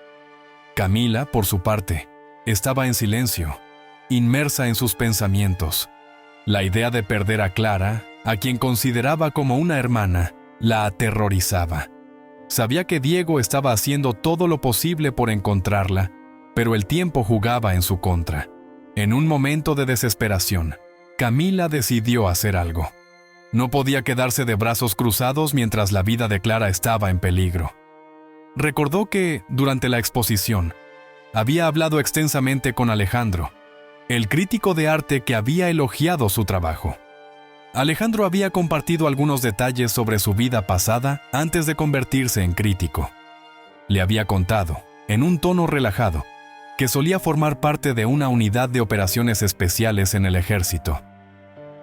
Camila, por su parte, estaba en silencio, inmersa en sus pensamientos. La idea de perder a Clara, a quien consideraba como una hermana, la aterrorizaba. Sabía que Diego estaba haciendo todo lo posible por encontrarla, pero el tiempo jugaba en su contra. En un momento de desesperación, Camila decidió hacer algo. No podía quedarse de brazos cruzados mientras la vida de Clara estaba en peligro. Recordó que, durante la exposición, había hablado extensamente con Alejandro, el crítico de arte que había elogiado su trabajo. Alejandro había compartido algunos detalles sobre su vida pasada antes de convertirse en crítico. Le había contado, en un tono relajado, que solía formar parte de una unidad de operaciones especiales en el ejército.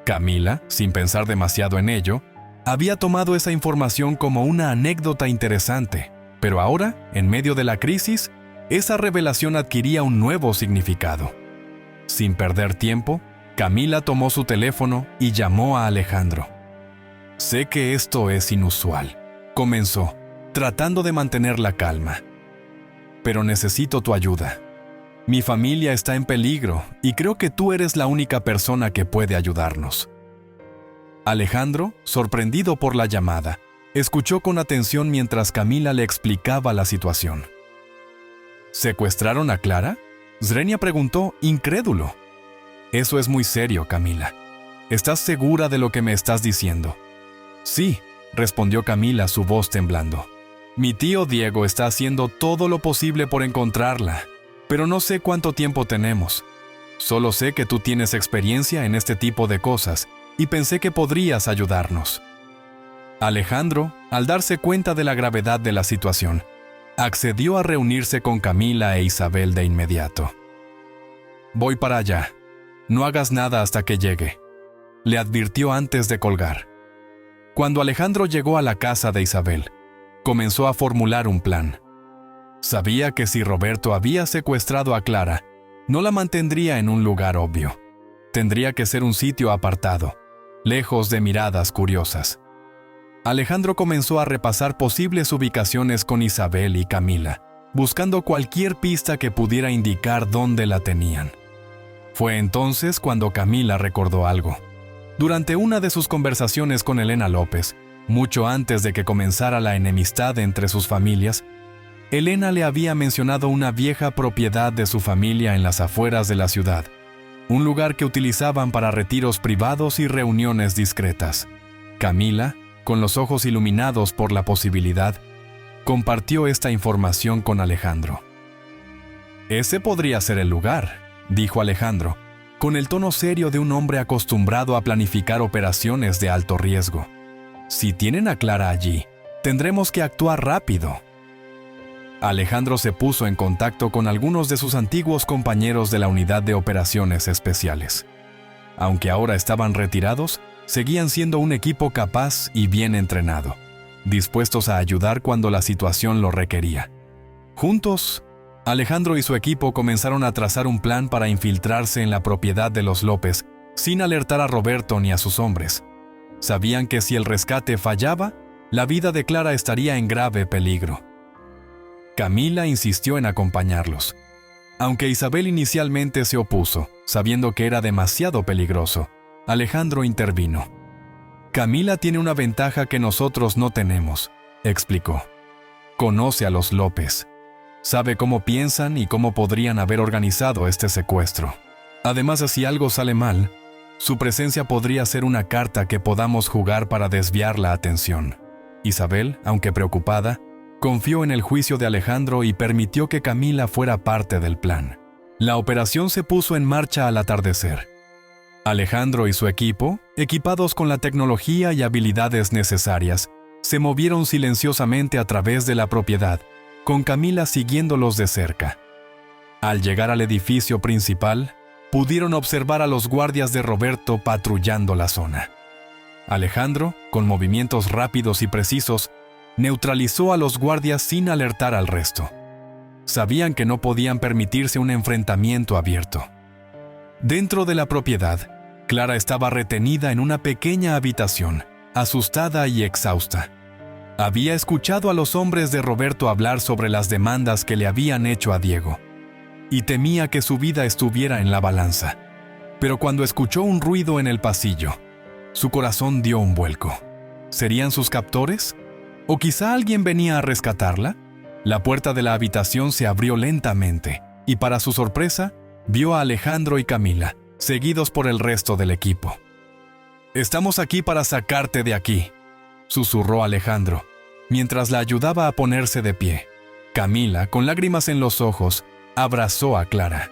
Camila, sin pensar demasiado en ello, había tomado esa información como una anécdota interesante, pero ahora, en medio de la crisis, esa revelación adquiría un nuevo significado. Sin perder tiempo, Camila tomó su teléfono y llamó a Alejandro. «Sé que esto es inusual», comenzó, tratando de mantener la calma. «Pero necesito tu ayuda. Mi familia está en peligro y creo que tú eres la única persona que puede ayudarnos». Alejandro, sorprendido por la llamada, escuchó con atención mientras Camila le explicaba la situación. «¿Secuestraron a Clara?», Zrenia preguntó, incrédulo. «Eso es muy serio, Camila. ¿Estás segura de lo que me estás diciendo?» «Sí», respondió Camila, su voz temblando. «Mi tío Diego está haciendo todo lo posible por encontrarla, pero no sé cuánto tiempo tenemos. Solo sé que tú tienes experiencia en este tipo de cosas y pensé que podrías ayudarnos». Alejandro, al darse cuenta de la gravedad de la situación, accedió a reunirse con Camila e Isabel de inmediato. «Voy para allá. No hagas nada hasta que llegue», le advirtió antes de colgar. Cuando Alejandro llegó a la casa de Isabel, comenzó a formular un plan. Sabía que si Roberto había secuestrado a Clara, no la mantendría en un lugar obvio. Tendría que ser un sitio apartado, lejos de miradas curiosas. Alejandro comenzó a repasar posibles ubicaciones con Isabel y Camila, buscando cualquier pista que pudiera indicar dónde la tenían. Fue entonces cuando Camila recordó algo. Durante una de sus conversaciones con Elena López, mucho antes de que comenzara la enemistad entre sus familias, Elena le había mencionado una vieja propiedad de su familia en las afueras de la ciudad, un lugar que utilizaban para retiros privados y reuniones discretas. Camila, con los ojos iluminados por la posibilidad, compartió esta información con Alejandro. «Ese podría ser el lugar», dijo Alejandro, con el tono serio de un hombre acostumbrado a planificar operaciones de alto riesgo. «Si tienen a Clara allí, tendremos que actuar rápido». Alejandro se puso en contacto con algunos de sus antiguos compañeros de la unidad de operaciones especiales. Aunque ahora estaban retirados, seguían siendo un equipo capaz y bien entrenado, dispuestos a ayudar cuando la situación lo requería. Juntos, Alejandro y su equipo comenzaron a trazar un plan para infiltrarse en la propiedad de los López, sin alertar a Roberto ni a sus hombres. Sabían que si el rescate fallaba, la vida de Clara estaría en grave peligro. Camila insistió en acompañarlos. Aunque Isabel inicialmente se opuso, sabiendo que era demasiado peligroso, Alejandro intervino. «Camila tiene una ventaja que nosotros no tenemos», explicó. «Conoce a los López. Sabe cómo piensan y cómo podrían haber organizado este secuestro. Además, si algo sale mal, su presencia podría ser una carta que podamos jugar para desviar la atención». Isabel, aunque preocupada, confió en el juicio de Alejandro y permitió que Camila fuera parte del plan. La operación se puso en marcha al atardecer. Alejandro y su equipo, equipados con la tecnología y habilidades necesarias, se movieron silenciosamente a través de la propiedad, con Camila siguiéndolos de cerca. Al llegar al edificio principal, pudieron observar a los guardias de Roberto patrullando la zona. Alejandro, con movimientos rápidos y precisos, neutralizó a los guardias sin alertar al resto. Sabían que no podían permitirse un enfrentamiento abierto. Dentro de la propiedad, Clara estaba retenida en una pequeña habitación, asustada y exhausta. Había escuchado a los hombres de Roberto hablar sobre las demandas que le habían hecho a Diego, y temía que su vida estuviera en la balanza. Pero cuando escuchó un ruido en el pasillo, su corazón dio un vuelco. ¿Serían sus captores? ¿O quizá alguien venía a rescatarla? La puerta de la habitación se abrió lentamente, y para su sorpresa, vio a Alejandro y Camila, seguidos por el resto del equipo. «Estamos aquí para sacarte de aquí», susurró Alejandro, mientras la ayudaba a ponerse de pie. Camila, con lágrimas en los ojos, abrazó a Clara.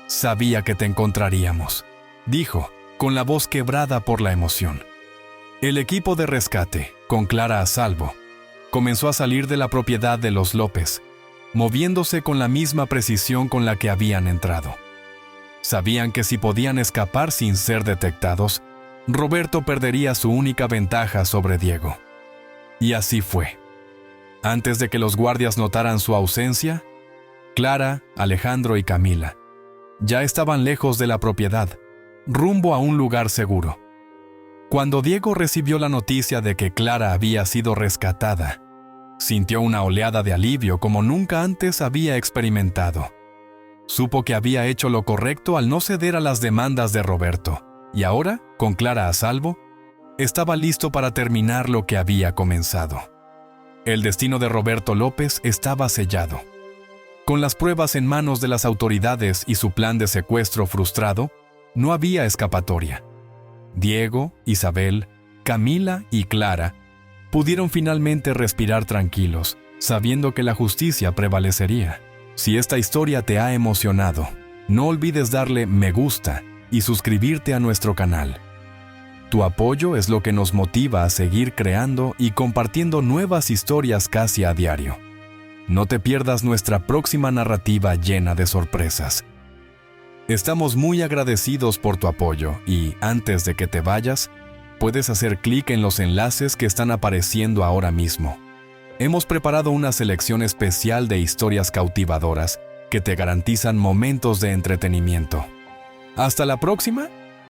«Sabía que te encontraríamos», dijo, con la voz quebrada por la emoción. El equipo de rescate, con Clara a salvo, comenzó a salir de la propiedad de los López, moviéndose con la misma precisión con la que habían entrado. Sabían que si podían escapar sin ser detectados, Roberto perdería su única ventaja sobre Diego. Y así fue. Antes de que los guardias notaran su ausencia, Clara, Alejandro y Camila ya estaban lejos de la propiedad, rumbo a un lugar seguro. Cuando Diego recibió la noticia de que Clara había sido rescatada, sintió una oleada de alivio como nunca antes había experimentado. Supo que había hecho lo correcto al no ceder a las demandas de Roberto, y ahora, con Clara a salvo, estaba listo para terminar lo que había comenzado. El destino de Roberto López estaba sellado. Con las pruebas en manos de las autoridades y su plan de secuestro frustrado, no había escapatoria. Diego, Isabel, Camila y Clara pudieron finalmente respirar tranquilos, sabiendo que la justicia prevalecería. Si esta historia te ha emocionado, no olvides darle me gusta y suscribirte a nuestro canal. Tu apoyo es lo que nos motiva a seguir creando y compartiendo nuevas historias casi a diario. No te pierdas nuestra próxima narrativa llena de sorpresas. Estamos muy agradecidos por tu apoyo y, antes de que te vayas, puedes hacer clic en los enlaces que están apareciendo ahora mismo. Hemos preparado una selección especial de historias cautivadoras que te garantizan momentos de entretenimiento. ¡Hasta la próxima!